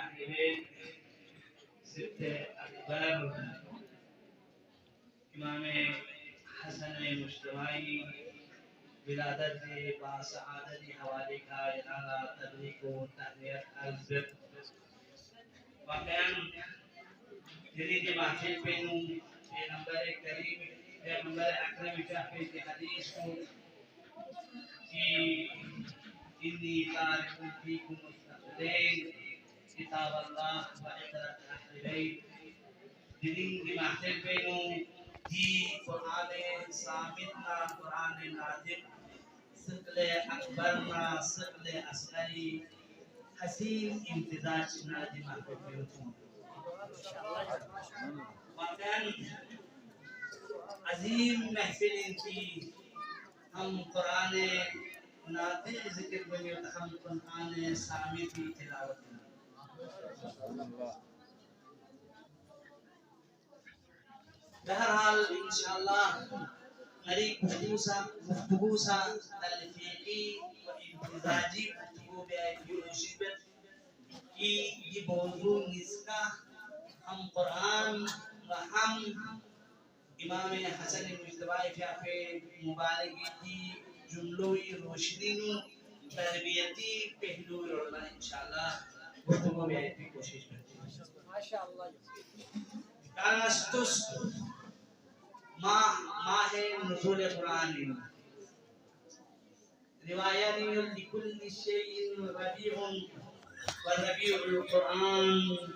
صاحب ست اکبر امام حسن مجتمعی ولادت باسعادت حوالے کا ارادہ تبریک و تہنیت عرض واقعا جدید محفل پینوں پیغمبر کریم پیغمبر اکرم شاہد کی حدیث کو کہ انی تارک فیکم الثقلین کتاب اللہ و عطرت اہل بیت جدید محفل پینوں جی قرآن سامتنا قرآن نازل ثقل اکبرنا ثقل اصغری حسین امتزاج نازل محفل پینوں واقعا عظیم محفل کی ہم قرآن ناطق ذکر بنی و ہم قرآن سامت کی تلاوت بہرحال انشاءاللہ قریب گفتگو سا تلفیقی و امتزاجی گفتگو بیائی مصیبت کی یہ موضوع نسکا ہم قرآن و ہم امام حسن مجتبی فیافے مبارکی کی جملوی روشنینو تربیتی پہلوی روڑنا انشاءاللہ گفتگو بیائی کی کوشش کرتے ہیں ماشاءاللہ کانستوس ماہ نزول قرآن روایانی لکل شیء ربیع و ربیع القرآن